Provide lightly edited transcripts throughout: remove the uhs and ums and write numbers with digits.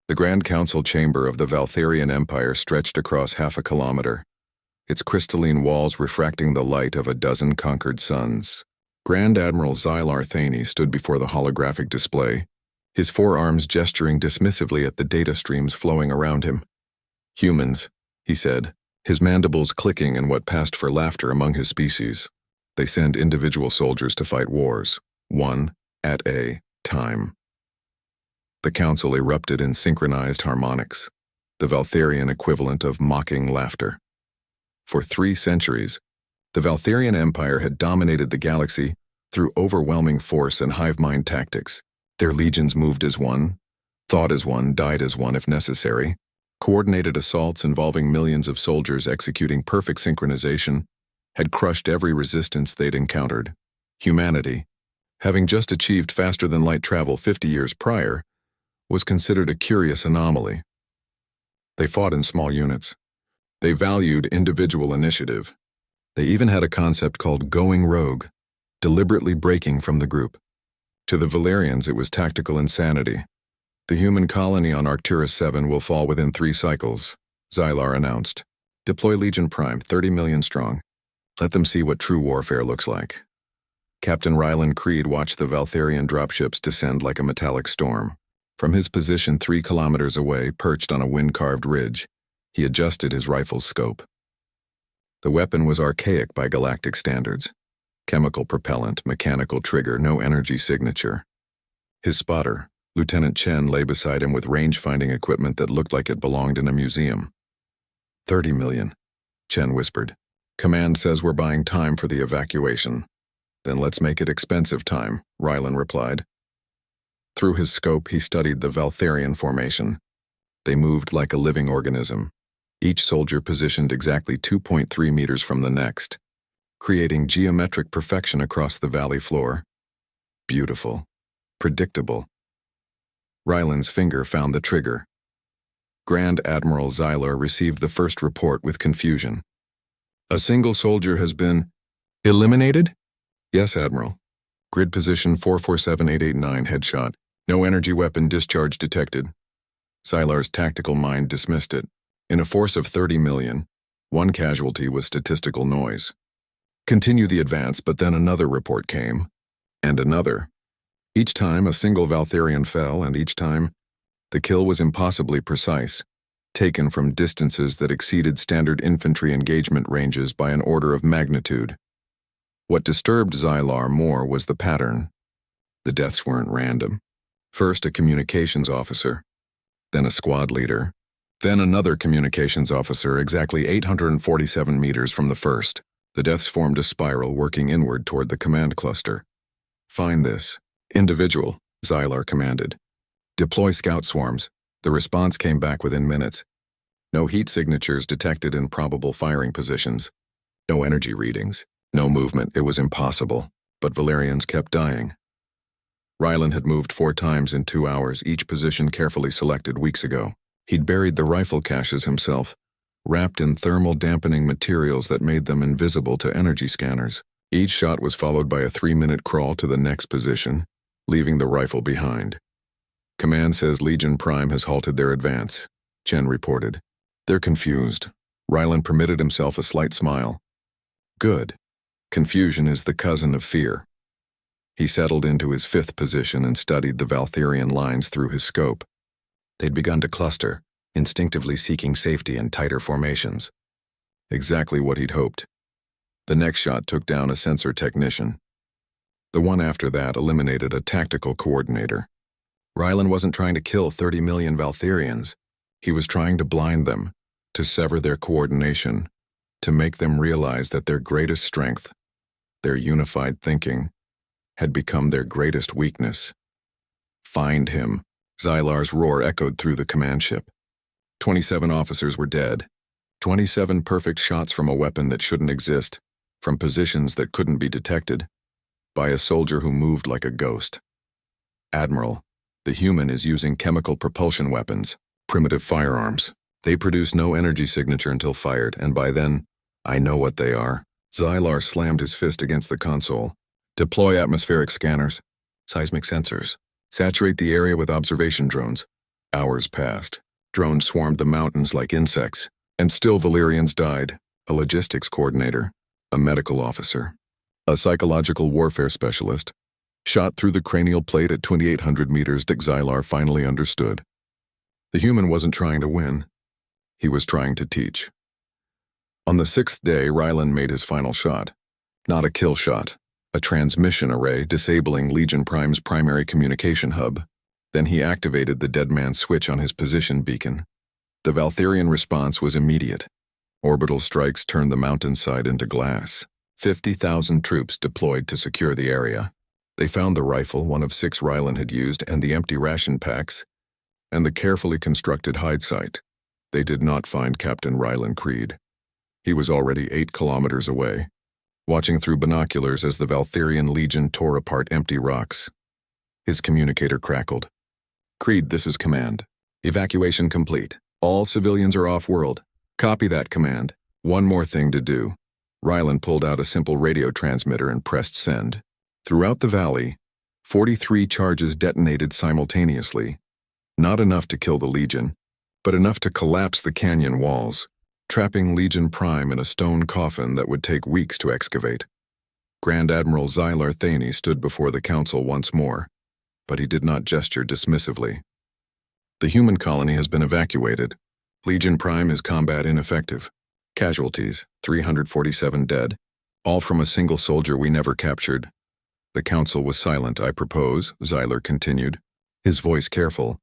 The Grand Council chamber of the Valtharian Empire stretched across half a kilometer, its crystalline walls refracting the light of a dozen conquered suns. Grand Admiral Xylar Thaney stood before the holographic display, his forearms gesturing dismissively at the data streams flowing around him. "Humans," he said, his mandibles clicking in what passed for laughter among his species. "They send individual soldiers to fight wars, one at a time." The council erupted in synchronized harmonics, the Valtharian equivalent of mocking laughter. For 3 centuries, the Valtharian Empire had dominated the galaxy through overwhelming force and hive mind tactics. Their legions moved as one, thought as one, died as one if necessary. Coordinated assaults involving millions of soldiers executing perfect synchronization had crushed every resistance they'd encountered. Humanity, having just achieved faster-than-light travel 50 years prior, was considered a curious anomaly. They fought in small units. They valued individual initiative. They even had a concept called going rogue, deliberately breaking from the group. To the Valerians, it was tactical insanity. "The human colony on Arcturus 7 will fall within 3 cycles, Xylar announced. "Deploy Legion Prime, 30 million strong. Let them see what true warfare looks like." Captain Rylan Creed watched the Valtharian dropships descend like a metallic storm. From his position 3 kilometers away, perched on a wind-carved ridge, he adjusted his rifle's scope. The weapon was archaic by galactic standards. Chemical propellant, mechanical trigger, no energy signature. His spotter, Lieutenant Chen, lay beside him with range-finding equipment that looked like it belonged in a museum. 30 million, Chen whispered. "Command says we're buying time for the evacuation." "Then let's make it expensive time," Rylan replied. Through his scope, he studied the Valtharian formation. They moved like a living organism, each soldier positioned exactly 2.3 meters from the next, creating geometric perfection across the valley floor. Beautiful. Predictable. Rylan's finger found the trigger. Grand Admiral Xylar received the first report with confusion. "A single soldier has been eliminated?" "Yes, Admiral. Grid position 447889, headshot. No energy weapon discharge detected." Xylar's tactical mind dismissed it. In a force of 30 million, 1 casualty was statistical noise. Continue the advance, but then another report came. And another. Each time a single Valtharian fell, and each time the kill was impossibly precise, taken from distances that exceeded standard infantry engagement ranges by an order of magnitude. What disturbed Xylar more was the pattern. The deaths weren't random. First a communications officer, then a squad leader, then another communications officer exactly 847 meters from the first. The deaths formed a spiral working inward toward the command cluster. "Find this individual," Xylar commanded. "Deploy scout swarms." The response came back within minutes. No heat signatures detected in probable firing positions. No energy readings. No movement. It was impossible. But Valerians kept dying. Rylan had moved 4 times in 2 hours, each position carefully selected weeks ago. He'd buried the rifle caches himself, wrapped in thermal dampening materials that made them invisible to energy scanners. Each shot was followed by a 3-minute crawl to the next position, leaving the rifle behind. "Command says Legion Prime has halted their advance," Chen reported. "They're confused." Rylan permitted himself a slight smile. "Good. Confusion is the cousin of fear." He settled into his 5th position and studied the Valtharian lines through his scope. They'd begun to cluster, instinctively seeking safety in tighter formations. Exactly what he'd hoped. The next shot took down a sensor technician. The one after that eliminated a tactical coordinator. Rylan wasn't trying to kill 30 million Valtharians. He was trying to blind them, to sever their coordination, to make them realize that their greatest strength, their unified thinking, had become their greatest weakness. "Find him." Xylar's roar echoed through the command ship. 27 officers were dead. 27 perfect shots from a weapon that shouldn't exist, from positions that couldn't be detected, by a soldier who moved like a ghost. "Admiral, the human is using chemical propulsion weapons, primitive firearms. They produce no energy signature until fired, and by then, I know what they are." Xylar slammed his fist against the console. "Deploy atmospheric scanners, seismic sensors. Saturate the area with observation drones. Hours passed. Drones swarmed the mountains like insects, and still Valyrians died. A logistics coordinator, a medical officer, a psychological warfare specialist. Shot through the cranial plate at 2,800 meters, Xylar finally understood. The human wasn't trying to win. He was trying to teach. On the 6th day, Rylan made his final shot. Not a kill shot, a transmission array disabling Legion Prime's primary communication hub. Then he activated the dead man's switch on his position beacon. The Valtherian response was immediate. Orbital strikes turned the mountainside into glass. 50,000 troops deployed to secure the area. They found the rifle one of 6 Rylan had used and the empty ration packs, and the carefully constructed hide site. They did not find Captain Rylan Creed. He was already 8 kilometers away, watching through binoculars as the Valtherian Legion tore apart empty rocks. His communicator crackled. "Creed, this is command. Evacuation complete. All civilians are off-world. Copy that, command. One more thing to do." Rylan pulled out a simple radio transmitter and pressed send. Throughout the valley, 43 charges detonated simultaneously. Not enough to kill the Legion, but enough to collapse the canyon walls, trapping Legion Prime in a stone coffin that would take weeks to excavate. Grand Admiral Xylar Thaney stood before the council once more, but he did not gesture dismissively. "The human colony has been evacuated. Legion Prime is combat ineffective. Casualties, 347 dead, all from a single soldier we never captured." The council was silent. "I propose," Xylar continued, his voice careful,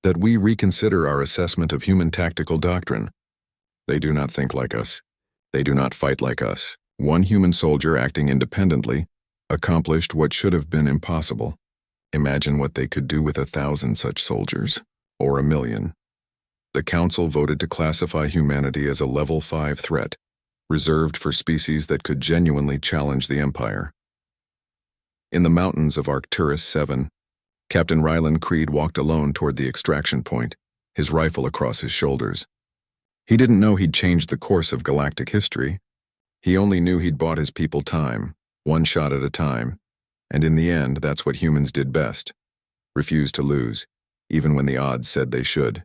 "that we reconsider our assessment of human tactical doctrine. They do not think like us. They do not fight like us. One human soldier acting independently accomplished what should have been impossible. Imagine what they could do with 1,000 such soldiers, or 1,000,000. The council voted to classify humanity as a level 5 threat, reserved for species that could genuinely challenge the Empire. In the mountains of Arcturus 7, Captain Rylan Creed walked alone toward the extraction point, his rifle across his shoulders. He didn't know he'd changed the course of galactic history. He only knew he'd bought his people time, one shot at a time, and in the end, that's what humans did best. Refused to lose, even when the odds said they should.